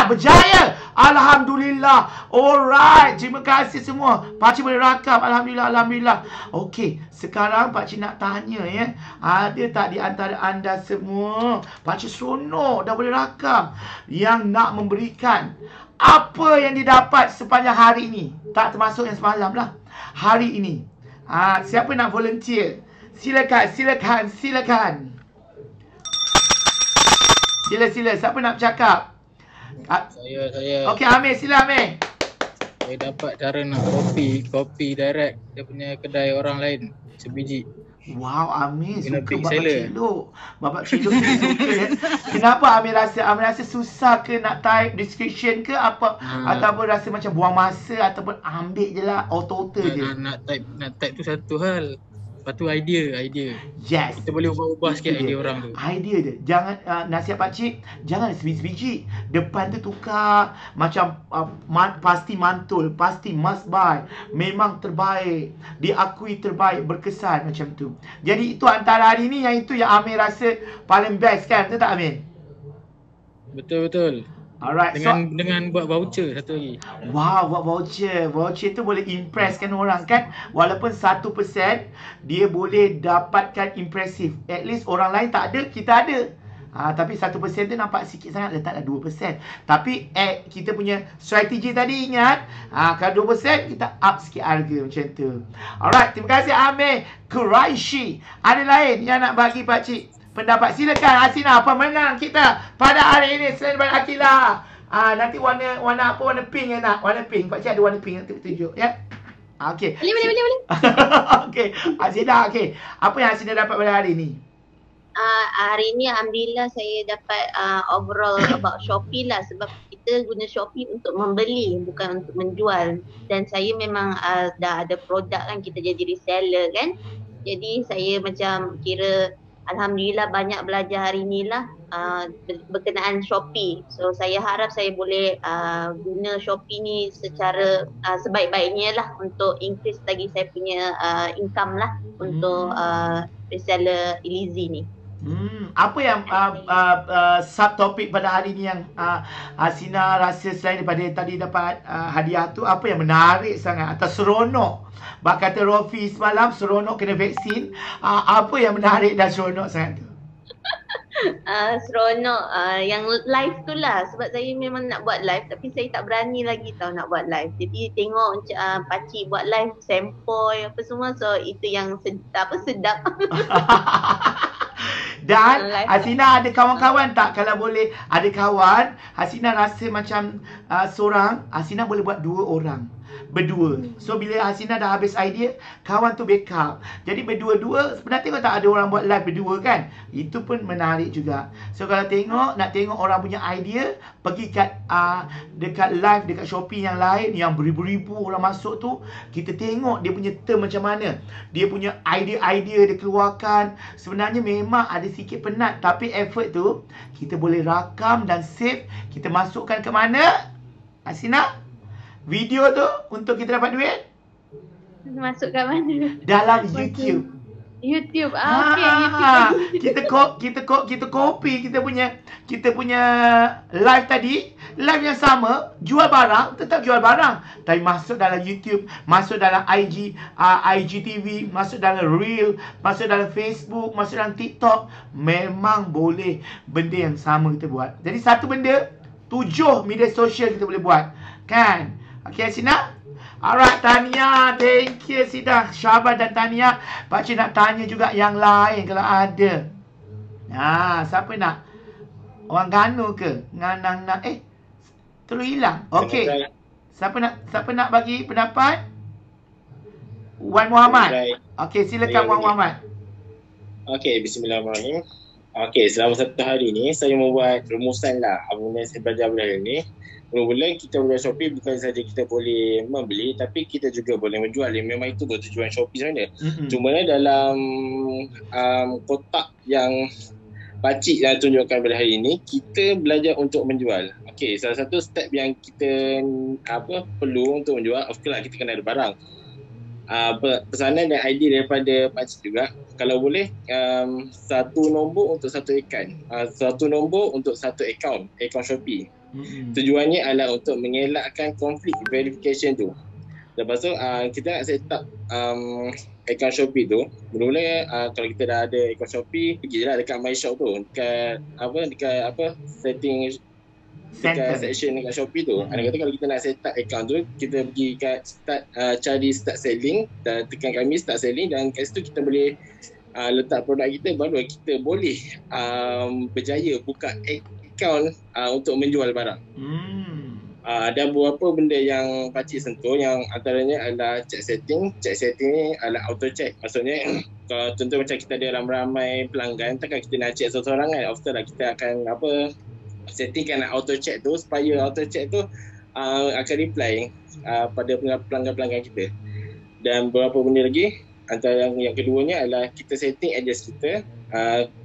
berjaya. Alhamdulillah. Alright, terima kasih semua. Pakcik boleh rakam. Alhamdulillah, alhamdulillah. Okey, sekarang pakcik nak tanya ya. Ada tak di antara anda semua, pakcik seronok dah boleh rakam, yang nak memberikan apa yang didapat sepanjang hari ini? Tak termasuk yang semalam lah. Hari ini. Siapa nak volunteer? Silakan, silakan, silakan. Sila. Siapa nak bercakap? Saya. Okey, Amir, sila Amir. Saya dapat cara nak kopi direct dia punya kedai orang lain sebiji. Wow, Amir Kena suka big babak seller. cilok. Babak cilok dia suka ya. Kenapa Amir rasa? Amir rasa susah ke nak type description ke apa? Ataupun rasa macam buang masa ataupun ambil je lah auto je? Nak type tu satu hal. Lepas tu idea. Yes. Kita boleh ubah-ubah sikit idea orang tu. Idea dia. Jangan nasihat pakcik, jangan sebiji-sebiji. Depan tu tukar macam pasti mantul, pasti must buy. Memang terbaik. Diakui terbaik, berkesan macam tu. Jadi itu antara hari ni yang itu yang Amir rasa paling best kan? Betul tak Amir? Betul. Alright. Dengan buat voucher satu lagi. Wow, buat voucher. Voucher tu boleh impresskan orang kan. Walaupun 1% dia boleh dapatkan impresif. At least orang lain tak ada, kita ada. Tapi 1% tu nampak sikit sangat, letaklah 2%. Tapi kita punya strategi tadi ingat, kalau 2% kita up sikit harga macam tu. Alright, terima kasih Amir Quraishi. Ada lain yang nak bagi pakcik pendapat? Silakan Hasina, pemenang kita pada hari ini selain daripada Akilah. Nanti warna apa? Warna pink yang nak. Warna pink. Pakcik ada warna pink nanti tunjuk ya. Okey. Boleh. Okey. Hasina, okey. Apa yang Hasina dapat pada hari ini? Hari ni alhamdulillah saya dapat overall about Shopee lah, sebab kita guna Shopee untuk membeli bukan untuk menjual. Dan saya memang dah ada produk kan, kita jadi reseller kan. Jadi saya macam kira alhamdulillah banyak belajar hari ni lah berkenaan Shopee. So saya harap saya boleh guna Shopee ni secara sebaik-baiknya lah untuk increase lagi saya punya income lah untuk reseller Illizi ni. Apa yang subtopik pada hari ni yang Hasina rasa selain daripada tadi dapat hadiah tu, apa yang menarik sangat atau seronok? Bak kata Rofi semalam seronok kena vaksin. Apa yang menarik dan seronok sangat tu? Seronok yang live tu lah, sebab saya memang nak buat live tapi saya tak berani lagi tau nak buat live. Jadi tengok pakcik buat live sempoi apa semua, so itu yang sedap. Dan Hasina ada kawan-kawan tak? Kalau boleh ada kawan, Hasina rasa macam seorang, Hasina boleh buat 2 orang. Berdua. So bila Hasina dah habis idea, kawan tu backup. Jadi berdua-dua, pernah tengok tak ada orang buat live berdua kan? Itu pun menarik juga. So kalau nak tengok orang punya idea, pergi kat dekat live dekat Shopee yang lain yang beribu-ribu orang masuk tu, kita tengok dia punya term macam mana. Dia punya idea-idea dia keluarkan. Sebenarnya memang ada sikit penat, tapi effort tu kita boleh rakam dan save. Kita masukkan ke mana? Hasina? Video tu untuk kita dapat duit? Masuk kat mana? Dalam YouTube. YouTube. Okey, YouTube. Kita copy kita punya live tadi, live yang sama, jual barang, tetap jual barang, tapi masuk dalam YouTube, masuk dalam IGTV, masuk dalam Reel, masuk dalam Facebook, masuk dalam TikTok. Memang boleh benda yang sama kita buat. Jadi satu benda 7 media sosial kita boleh buat. Kan? Okey Hasina? Alright, Tania, thank you Sida, Syabas dan Tania. Pakcik nak tanya juga yang lain kalau ada. Siapa nak? Orang Ganu ke? Nganang nak terus hilang. Okey. Siapa nak bagi pendapat? Wan Muhammad. Okey, silakan Wan Muhammad. Okey, bismillahirrahmanirrahim. Okey, selama satu hari ni saya membuat rumusan lah apa yang saya belajar pada hari ni. Mula-mula kita berjual Shopee bukan saja kita boleh membeli, tapi kita juga boleh menjual. Memang itu bertujuan Shopee sebenarnya. Cuma dalam kotak yang pakcik dah tunjukkan pada hari ini, kita belajar untuk menjual. Okey, salah satu step yang kita perlu untuk menjual, of course lah kita kena ada barang. Pesanan dan idea daripada pakcik juga, kalau boleh satu nombor untuk satu ikan, satu nombor untuk satu akaun Shopee. Tujuannya adalah untuk mengelakkan konflik verification tu. Lepas tu kita nak set up akaun Shopee tu. Mula-mula kalau kita dah ada akaun Shopee, pergilah dekat My Shop tu, dekat setting, dekat section dekat Shopee tu. Ada kata kalau kita nak set up akaun tu, kita pergi kat start, cari start selling dan tekan kami start selling, dan kat situ kita boleh letak produk kita, baru kita boleh berjaya buka akaun untuk menjual barang. Ada beberapa benda yang pakcik sentuh, yang antaranya adalah check setting. Check setting ni adalah auto check. Maksudnya kalau contoh macam kita ada ramai pelanggan, takkan kita nak check seorang kan. After lah kita akan settingkan auto check tu, supaya auto check tu akan reply pada pelanggan-pelanggan kita. Dan beberapa benda lagi, antara yang keduanya adalah kita setting address kita.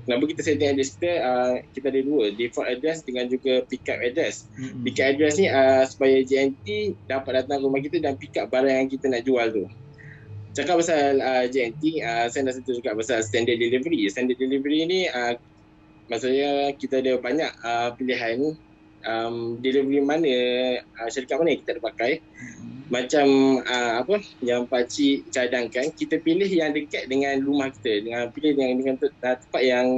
Kenapa kita setting address kita? Kita ada dua, default address dengan juga pick up address. Pick up address ni supaya JNT dapat datang ke rumah kita dan pick up barang yang kita nak jual tu. Cakap pasal JNT, saya nak sentuh juga pasal standard delivery. Standard delivery ni maksudnya kita ada banyak pilihan delivery mana, syarikat mana yang kita ada pakai. Macam yang pakcik cadangkan, kita pilih yang dekat dengan rumah kita, pilih dengan tempat yang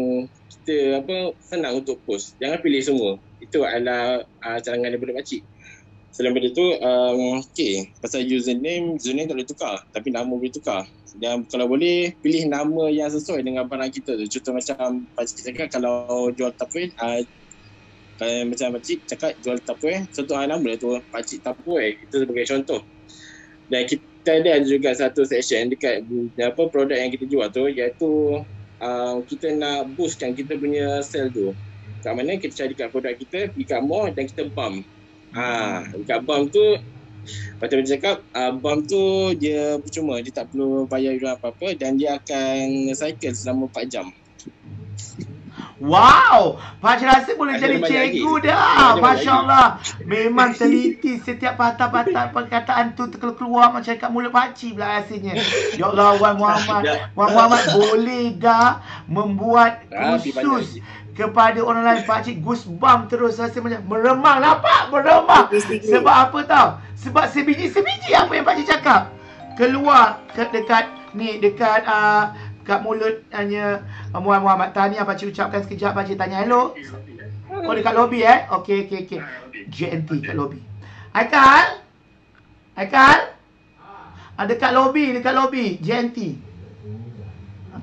kita senang untuk post. Jangan pilih semua. Itu adalah cadangan daripada pakcik. Selain daripada tu, pasal username tak boleh tukar, tapi nama boleh tukar. Dan kalau boleh, pilih nama yang sesuai dengan barang kita tu. Contoh macam pakcik cakap kalau jual Tupperware, kalau macam pakcik cakap jual Tupperware, contoh nama dia tu pakcik Tupperware, itu sebagai contoh. Dan kita ada juga satu section dekat produk yang kita jual tu, iaitu kita nak boostkan kita punya sale tu. Kat mana kita cari kat produk kita, pergi kat mall dan kita bump. Dekat bump tu, macam dia cakap, bump tu dia percuma, dia tak perlu bayar apa-apa, dan dia akan cycle selama 4 jam. Wow, Pakcik rasa boleh jadi cikgu dah. Masya Allah. Memang teliti setiap patah-patah perkataan tu keluar macam kat mulut pakcik pula rasanya. Ya Allah, Wan Muhammad boleh dah membuat khusus kepada orang lain. Pakcik goosebump terus, rasa macam meremang. Nampak? Meremang. Sebab apa tau? Sebab sebiji-sebiji apa yang pakcik cakap keluar dekat kat mulut hanya Muhammad. Tahniah pakcik ucapkan sekejap. Pakcik tanya hello. Oh, dekat lobby Okey. JNT kat lobby. Haikal? Dekat lobby JNT.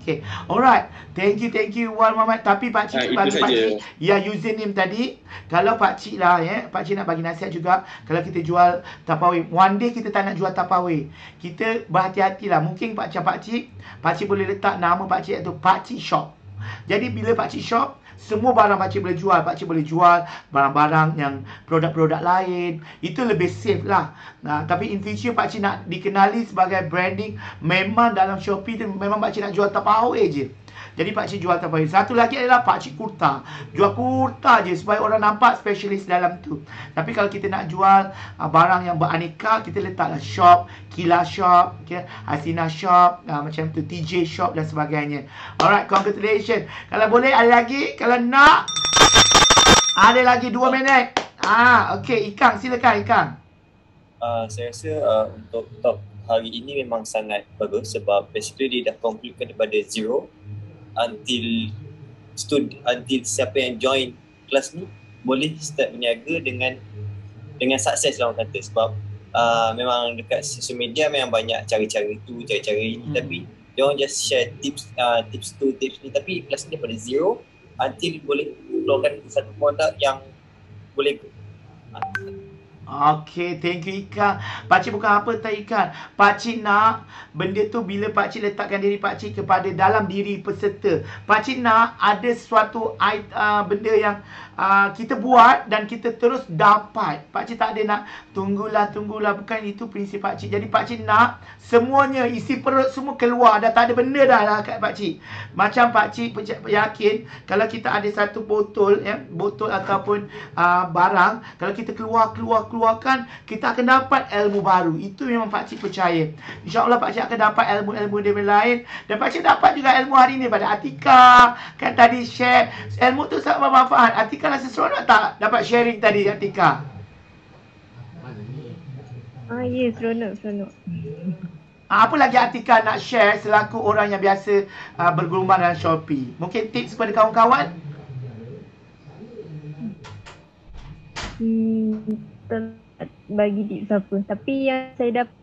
Okay, alright. Thank you Wan Muhammad. Tapi pakcik bagi pakcik username tadi, kalau pakcik lah pakcik nak bagi nasihat juga. Kalau kita jual Tupperware, one day kita tak nak jual Tupperware, kita berhati-hatilah. Mungkin pakcik boleh letak nama pakcik iaitu Pakcik Shop. Jadi bila Pakcik Shop, semua barang pakcik boleh jual. Pakcik boleh jual barang-barang yang produk-produk lain. Itu lebih safe lah. Tapi in future pakcik nak dikenali sebagai branding, memang dalam Shopee tu memang pakcik nak jual Tupperware je. Jadi pakcik jual Tupperware. Satu lagi adalah pakcik kurta. Jual kurta je supaya orang nampak spesialis dalam tu. Tapi kalau kita nak jual barang yang beraneka, kita letaklah shop, Kila Shop, Hasina Shop, macam tu, TJ Shop dan sebagainya. Alright, congratulations. Kalau boleh ada lagi, kalau nak ada lagi 2 minit. Okey, Ikang silakan Ikang. Saya rasa untuk top hari ini memang sangat bagus sebab basically dia dah concludekan daripada zero until siapa yang join kelas ni boleh start berniaga dengan sukses lah orang kata. Sebab memang dekat social media memang banyak cara-cara tu, cara-cara ini, tapi dia orang just share tips tu, tips ni, tapi kelas ni daripada zero until boleh keluarkan satu produk yang boleh Okey, thank you Ika. Pakcik bukan apa tak Ika. Pakcik nak benda tu bila pakcik letakkan diri pakcik kepada dalam diri peserta. Pakcik nak ada suatu benda yang kita buat dan kita terus dapat. Pakcik tak ada nak tunggulah. Bukan itu prinsip pakcik. Jadi pakcik nak semuanya, isi perut semua keluar. Dah tak ada benda dah lah kat pakcik. Macam pakcik yakin kalau kita ada satu botol ataupun barang, kalau kita keluar keluarkan, kita akan dapat ilmu baru. Itu memang Pakcik percaya. InsyaAllah Pakcik akan dapat ilmu-ilmu daripada lain. Dan Pakcik dapat juga ilmu hari ni daripada Atika. Kan tadi share. Ilmu tu sangat bermanfaat. Atika rasa seronok tak dapat sharing tadi Atika? Ya, seronok. Apa lagi Atika nak share selaku orang yang biasa bergelumang dalam Shopee? Mungkin tips kepada kawan-kawan? Bagi tips apa. Tapi yang saya dapat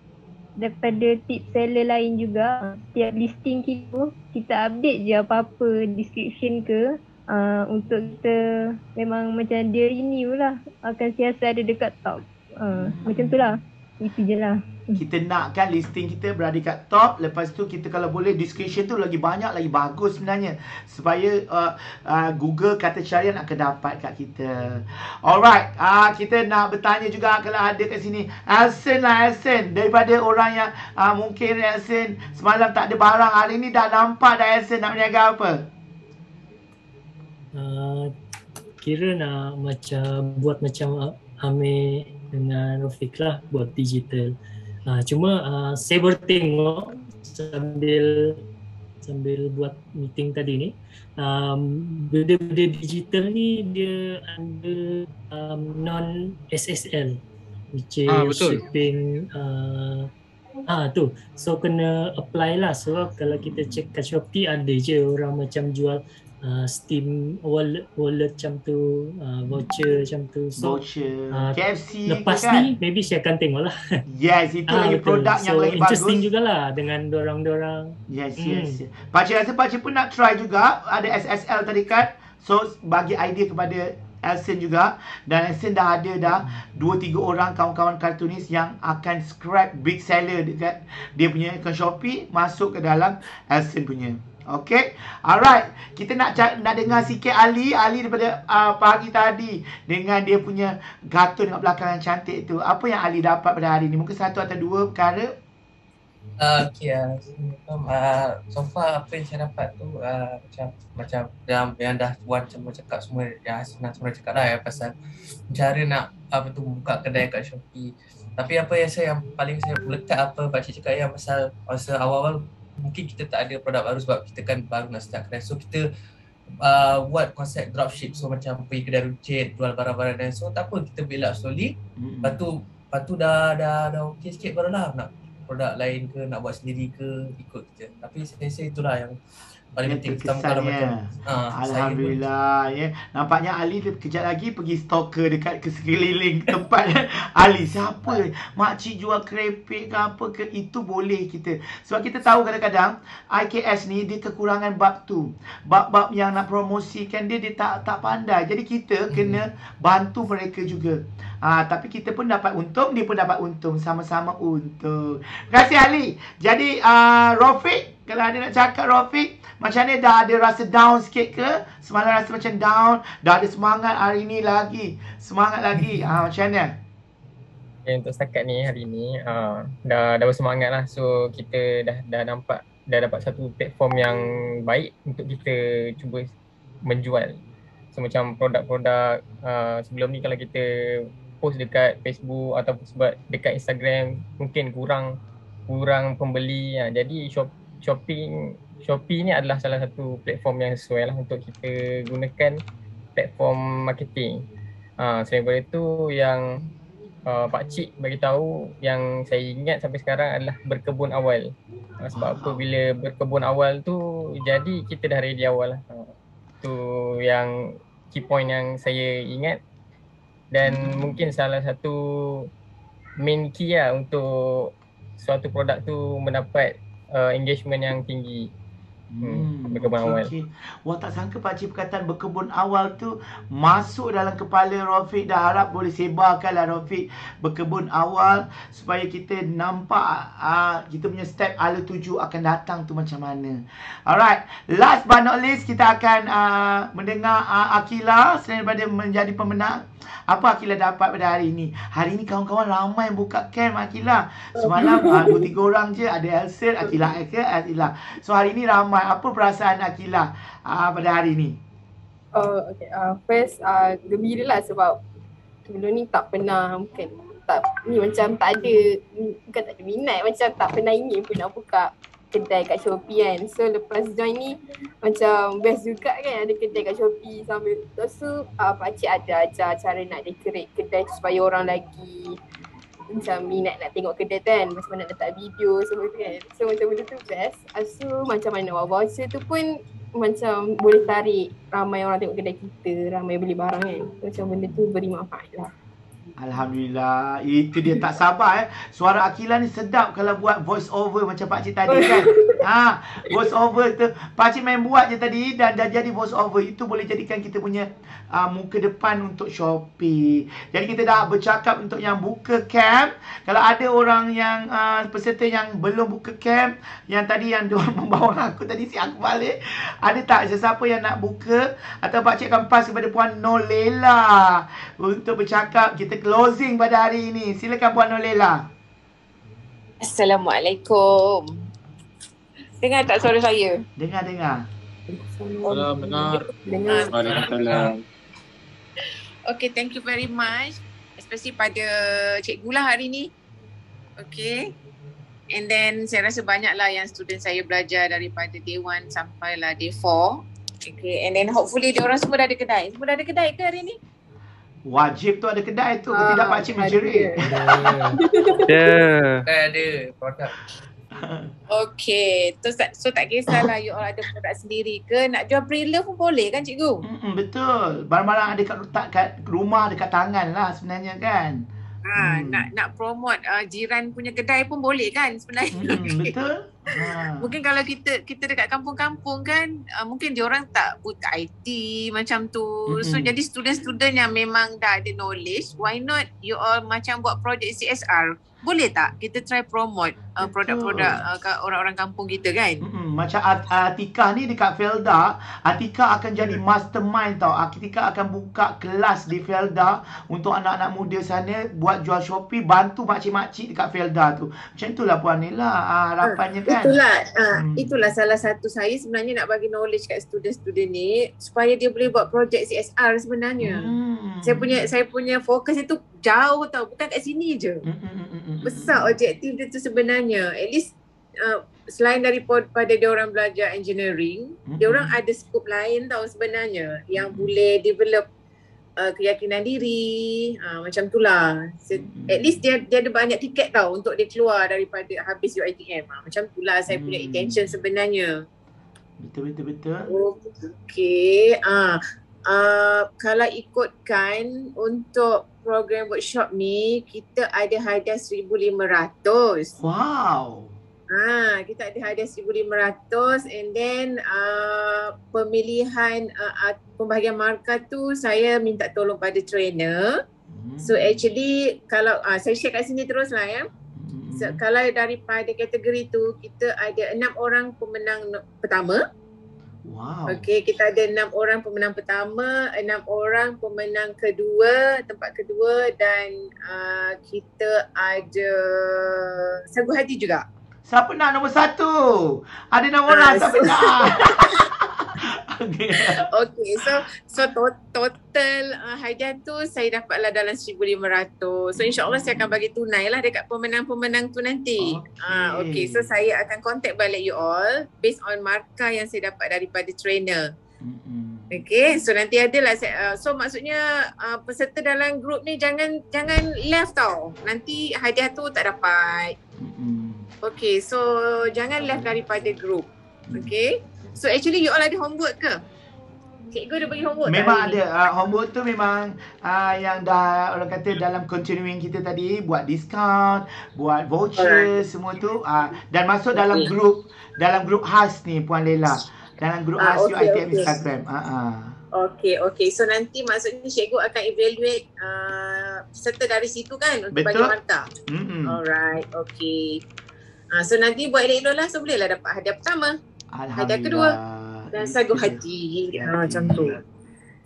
daripada tips seller lain juga, setiap listing kita update je apa-apa description ke, untuk kita memang macam dia renew lah, akan siasa ada dekat top. Macam tu lah. Itu je lah. Kita nakkan listing kita berada kat top. Lepas tu kita kalau boleh description tu lagi banyak, lagi bagus sebenarnya. Supaya Google kata carian akan dapat kat kita. Alright, kita nak bertanya juga kalau ada kat sini. Elson lah, Elson. Daripada orang yang mungkin Elson semalam tak ada barang, hari ni dah nampak dah Elson nak berniaga apa? Kira nak buat macam Amir dengan Rafiq lah, buat digital. Cuma saya bertengok sambil buat meeting tadi ni, benda-benda digital ni dia ada non SSL, which is shipping. Tu so kena apply lah. So kalau kita check kat Shopee, ada je orang macam jual Steam wallet macam tu, voucher macam tu. So KFC lepas kan? ni maybe saya akan tengok lah. Yes, itu lagi betul. produk yang lagi bagus. Interesting jugalah dengan dorang. Yes. Pakcik rasa Pakcik pun nak try juga. Ada SSL tadi kan. So bagi idea kepada Elson juga. Dan Elson dah ada 2-3 orang kawan-kawan kartunis yang akan scrap big seller dekat dia punya account Shopee, masuk ke dalam Elson punya. Okay, alright. Kita nak dengar sikit Ali daripada pagi tadi dengan dia punya kartun dekat belakang yang cantik tu. Apa yang Ali dapat pada hari ni? Mungkin satu atau dua perkara. So far apa yang saya dapat tu macam yang dah buat macam cakap semua, yang Hasina semua cakap dah pasal cara nak buka kedai kat Shopee. Tapi apa yang paling saya lekat Pakcik cakap yang pasal masa awal-awal mungkin kita tak ada produk baru sebab kita kan baru nak start kedai. So kita buat konsep dropship. So macam pergi kedai runcit, jual barang-barang dan so tak apa, kita build up slowly. Lepas tu dah okey sikit barulah nak produk lain ke, nak buat sendiri ke, ikut kita. Tapi saya rasa itulah yang paling penting. Kalau macam Alhamdulillah ya. Nampaknya Ali kejap lagi pergi stalker dekat ke sekeliling tempat Ali. Siapa? Makcik jual kerepek ke apa ke, itu boleh kita. Sebab kita tahu kadang-kadang IKS ni dia kekurangan bab tu. Bab-bab yang nak promosikan dia tak pandai. Jadi kita kena bantu mereka juga. Tapi kita pun dapat untung, dia pun dapat untung, sama-sama untung. Terima kasih Ali. Jadi Rafiq, kalau ada nak cakap Rafiq, macam ni dah ada rasa down sikit ke? Semalam rasa macam down, dah ada semangat hari ni lagi. Semangat lagi. Macam mana? Okay, untuk setakat ni hari ni dah bersemangat lah. So kita dah dapat satu platform yang baik untuk kita cuba menjual. So macam produk-produk sebelum ni kalau kita post dekat Facebook ataupun sebab dekat Instagram mungkin kurang pembeli. Jadi Shopee ni adalah salah satu platform yang sesuai lah untuk kita gunakan platform marketing. Selain daripada itu yang Pakcik bagi tahu yang saya ingat sampai sekarang adalah berkebun awal. Sebab apa, bila berkebun awal tu jadi kita dah ready awal lah. Tu yang key point yang saya ingat. Dan mungkin salah satu main key lah untuk suatu produk tu mendapat engagement yang tinggi. Berkebun awal. Wah, tak sangka Pakcik perkataan berkebun awal tu masuk dalam kepala Rafiq. Dah harap boleh sebarkanlah Rafiq berkebun awal supaya kita nampak kita punya step ala tuju akan datang tu macam mana. Alright, last but not least kita akan mendengar Akila selain daripada menjadi pemenang. Apa Akila dapat pada hari ini? Hari ini kawan-kawan ramai yang buka camp Akila. Semalam 2-3 orang je. Ada Elson, Akila. So hari ini ramai. Apa perasaan Akila pada hari ini? Okay. First, gembira lah sebab sebelum ni tak pernah mungkin tak ni macam tak ada, bukan tak ada minat, macam tak pernah ingin pun nak buka kedai kat Shopee kan. So lepas join ni macam best juga kan ada kedai kat Shopee sambil. Lepas tu pakcik ada ajar cara nak decorate kedai tu supaya orang lagi macam minat nak tengok kedai tu kan, macam mana nak letak video semua tu kan. So macam benda tu best. So macam mana voucher tu pun macam boleh tarik ramai orang tengok kedai kita, ramai beli barang kan. Macam benda tu beri manfaat lah. Alhamdulillah. Itu dia, tak sabar Suara Aqeelah ni sedap kalau buat voice over macam pakcik tadi kan. Voice over tu pakcik main buat je tadi dan dah jadi voice over. Itu boleh jadikan kita punya muka depan untuk Shopee. Jadi kita dah bercakap untuk yang buka camp. Kalau ada orang yang peserta yang belum buka camp, yang tadi yang diorang membawa aku tadi, si aku balik, ada tak sesiapa yang nak buka? Atau pakcik akan pass kepada Puan Nolela untuk bercakap. Kita closing pada hari ini. Silakan Puan Nolela. Assalamualaikum. Dengar tak suara saya? Dengar. Salam, dengar. Dengar. Okay, thank you very much. Especially pada cikgu lah hari ni. Okay. And then saya rasa banyaklah yang student saya belajar daripada day 1 sampailah day 4. Okay, and then hopefully diorang semua dah ada kedai. Semua dah ada kedai ke hari ni? Wajib tu ada kedai tu. Tidak pakcik menjerit. Ada produk. Okay, so tak kisahlah you all ada produk sendiri ke, nak jual pre-love pun boleh kan cikgu? Betul. Barang-barang ada kat rumah, dekat tangan lah sebenarnya kan. Nak promote jiran punya kedai pun boleh kan sebenarnya. Betul. Mungkin kalau kita dekat kampung-kampung kan, mungkin diorang tak buta IT macam tu. So jadi student-student yang memang dah ada knowledge, why not you all macam buat projek CSR? Boleh tak kita try promote produk-produk orang-orang kampung kita kan? Macam Atikah ni dekat Felda, Atikah akan jadi mastermind tau. Atikah akan buka kelas di Felda untuk anak-anak muda sana buat jual Shopee, bantu makcik-makcik dekat Felda tu. Macam itulah Puan Nila harapannya kan. Itulah salah satu saya sebenarnya nak bagi knowledge kat student-student ni supaya dia boleh buat projek CSR sebenarnya. Saya punya fokus itu jauh tau, bukan kat sini je. Besar objektif dia tu sebenarnya. At least selain daripada diorang belajar engineering, diorang ada skop lain tau sebenarnya yang boleh develop keyakinan diri, macam tu lah. At least dia ada banyak tiket tau untuk dia keluar daripada habis UiTM. Macam tu lah saya punya intention sebenarnya. Betul. Okay. Kalau ikutkan untuk program workshop ni, kita ada hadiah 1,500. Wow. Kita ada hadiah 1,500 and then pemilihan pembahagian markah tu saya minta tolong pada trainer. So actually kalau saya share kat sini terus lah ya. So, kalau daripada kategori tu kita ada 6 orang pemenang pertama. Wow. Okay, kita ada 6 orang pemenang pertama, 6 orang pemenang kedua, tempat kedua dan kita ada Sagu Hati juga. Siapa nak nombor 1? Ada 6 orang, siapa nak? Okay, so total hadiah tu saya dapatlah dalam 1,500. So insyaAllah saya akan bagi tunai lah dekat pemenang-pemenang tu nanti. Okay, so saya akan contact balik you all based on markah yang saya dapat daripada trainer. Okay, so nanti adalah so maksudnya peserta dalam group ni jangan left tau. Nanti hadiah tu tak dapat. Okay, so jangan left daripada group. Okay. So actually you all ada homework ke? Cikgu ada bagi homework memang ada. Homework tu memang yang dah orang kata dalam continuing kita tadi, buat discount, buat voucher, semua tu dan masuk dalam grup khas ni Puan Lela. Dalam grup khas UiTM Instagram. Okay. So nanti maksudnya cikgu akan evaluate peserta dari situ kan untuk bagi markah. Alright, okay. So nanti buat elok-elok lah, so bolehlah dapat hadiah pertama, hadiah kedua dan Sagu Hati. Macam tu.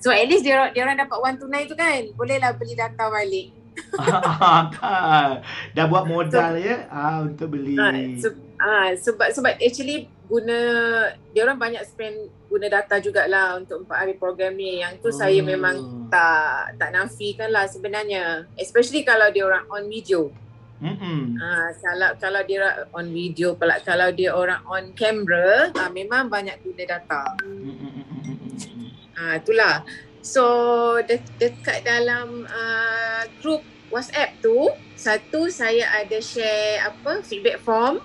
So at least dia orang dapat wang tunai tu kan, bolehlah beli data balik. Dah buat modal untuk beli. Sebab actually dia orang banyak spend guna data jugalah untuk 4 hari program ni. Yang tu saya memang tak nafikan lah sebenarnya. Especially kalau dia orang on video. Kalau dia on video, kalau dia orang on camera, memang banyak guna data. Itulah. So dekat dalam group WhatsApp tu, satu saya ada share feedback form.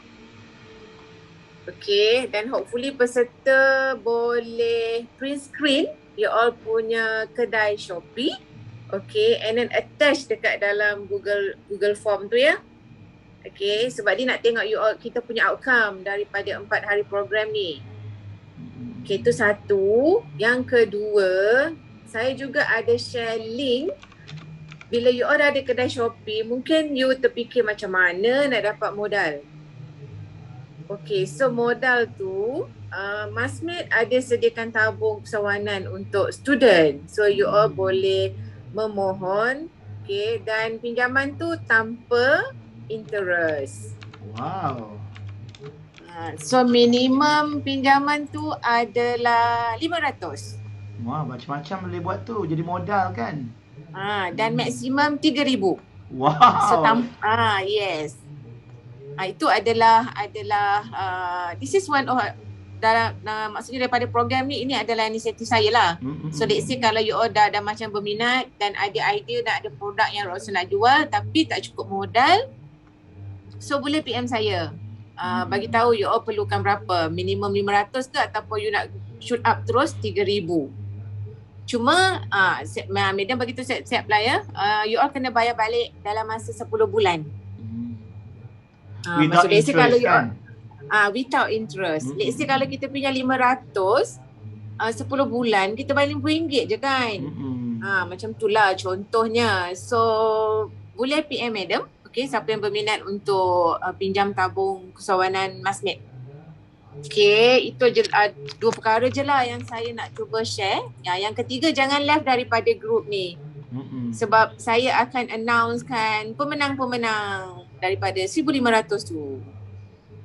Okay, dan hopefully peserta boleh print screen you all punya kedai Shopee. Okay, and then attach dekat dalam Google Form tu ya. Okay, sebab dia nak tengok you all, kita punya outcome daripada 4 hari program ni. Okay, itu satu. Yang kedua, saya juga ada share link. Bila you all ada kedai Shopee, mungkin you terfikir macam mana nak dapat modal. Okay, so modal tu, Masmed ada sediakan tabung persawanan untuk student. So you all boleh memohon, okay, dan pinjaman tu tanpa interest. Wow. So minimum pinjaman tu adalah 500. Wah, macam-macam boleh buat tu. Jadi modal kan? Dan maksimum 3,000. Wow. So yes. Itu adalah this is one of dalam maksudnya daripada program ni, ini adalah inisiatif saya lah. So let's say kalau you all dah macam berminat dan ada idea nak ada produk yang rasa nak jual tapi tak cukup modal, so boleh PM saya. Bagi tahu you all perlukan berapa, minimum 500 ke ataupun you nak shoot up terus 3,000. Cuma Madam begitu siap lah ya. You all kena bayar balik dalam masa 10 bulan. Without interest kalau you kan? Without interest. Let's say kalau kita punya 500 10 bulan kita bayar RM5 je kan. Macam tu lah contohnya. So boleh PM Madam. Okay, siapa yang berminat untuk pinjam tabung kesawanan Masmed. Okay, itu je, 2 perkara je lah yang saya nak cuba share. Yang ketiga, jangan left daripada group ni. Sebab saya akan announcekan pemenang-pemenang daripada 1,500 tu.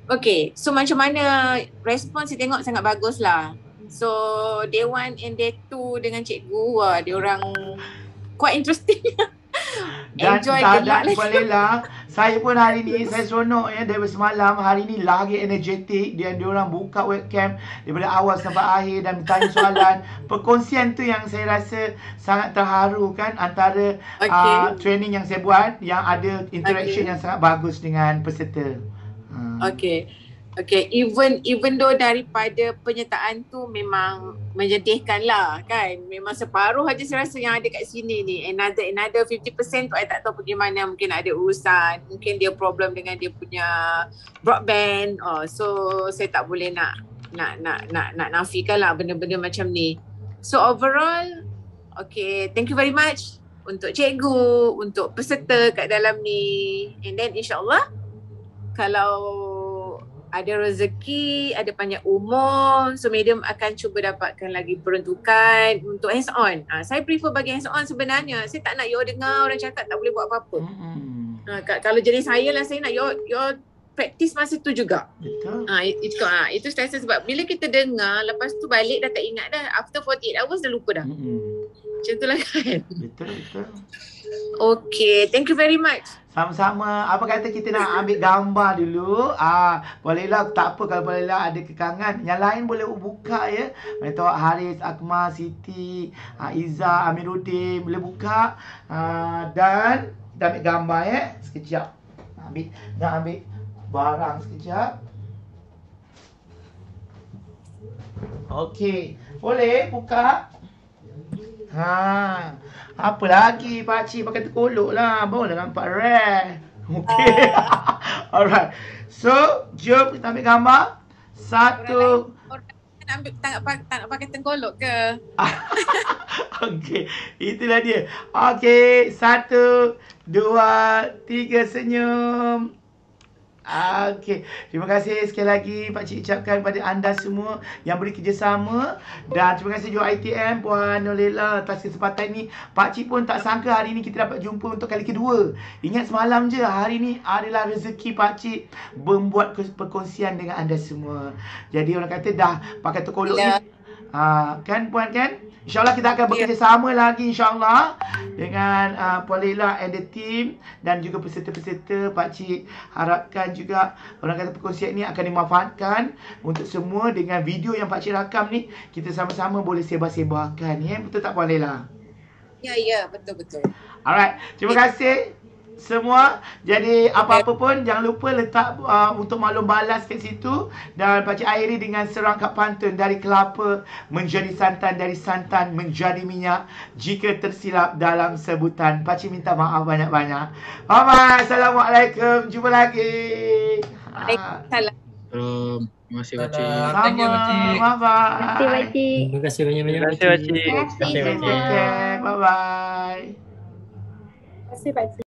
Okay, so macam mana respon saya tengok sangat bagus lah. So day 1 and day 2 dengan cikgu, wah dia orang quite interesting. Dan Enjoy Leila, saya pun hari ni saya seronok ya, daripada semalam. Hari ni lagi energetik. Dia orang buka webcam daripada awal sampai akhir dan bertanya soalan. Perkongsian tu yang saya rasa sangat terharu kan, antara training yang saya buat yang ada interaction yang sangat bagus dengan peserta. Okay, even though daripada penyertaan tu memang menyedihkan lah kan. Memang separuh aja saya rasa yang ada kat sini ni. Another 50% tu I tak tahu pergi mana. Mungkin ada urusan, mungkin dia problem dengan dia punya broadband. So saya tak boleh nak nafikan lah benda-benda macam ni. So overall, okay, thank you very much untuk cikgu, untuk peserta kat dalam ni. And then insyaAllah kalau ada rezeki, ada panjang umur, so Madam akan cuba dapatkan lagi peruntukan untuk hands on. Saya prefer bagi hands on sebenarnya. Saya tak nak you dengar orang cakap tak boleh buat apa-apa. Kalau jenis saya lah, saya nak you practice masa tu juga. Betul. Itu saya rasa sebab bila kita dengar, lepas tu balik dah tak ingat dah. After 48 hours dah lupa dah. Macam tu lah kan. Betul. Okay, thank you very much. Sama-sama. Apa kata kita nak ambil gambar dulu? Bolehlah, tak apa kalau bolehlah ada kekangan. Yang lain boleh buka ya. Macam Haris, Akmal, Siti, Izzah, Amiruddin boleh buka. Dan kita ambil gambar ya. Sekejap. Nak ambil barang sekejap. Okey. Boleh buka? Apa lagi pakcik pakai terkolok lah. Barulah nampak rare. Okay. Alright. So, jom kita ambil gambar. Satu. Tak nak pakai tengkolok ke? Okay. Itulah dia. Okay. 1, 2, 3 senyum. Okay. Terima kasih sekali lagi pakcik ucapkan kepada anda semua yang beri kerjasama. Dan terima kasih juga ITM Puan Nolela atas kesempatan ni. Pakcik pun tak sangka hari ni kita dapat jumpa untuk kali kedua. Ingat semalam je, hari ni adalah rezeki pakcik membuat perkongsian dengan anda semua. Jadi orang kata dah pakai terkolok ni. Kan puan kan? InsyaAllah kita akan bekerjasama lagi insyaAllah dengan Puan Leila and the team dan juga peserta-peserta. Pakcik harapkan juga orang kata perkongsian ni akan dimanfaatkan untuk semua. Dengan video yang Pakcik rakam ni, kita sama-sama boleh sebar-sebarkan. Betul tak Puan Leila? Ya, betul-betul. Alright, terima kasih semua. Jadi apa-apa pun jangan lupa letak untuk maklum balas kat situ. Dan Pakcik akhiri dengan serangkap pantun. Dari kelapa menjadi santan, dari santan menjadi minyak, jika tersilap dalam sebutan. Pakcik minta maaf banyak-banyak. Bye-bye. Assalamualaikum. Jumpa lagi. Waalaikumsalam. Terima kasih Pakcik. Sama. Bye-bye. Terima kasih banyak-banyak. Terima kasih Pakcik. Terima kasih. Okay, bye-bye. Terima kasih Pakcik.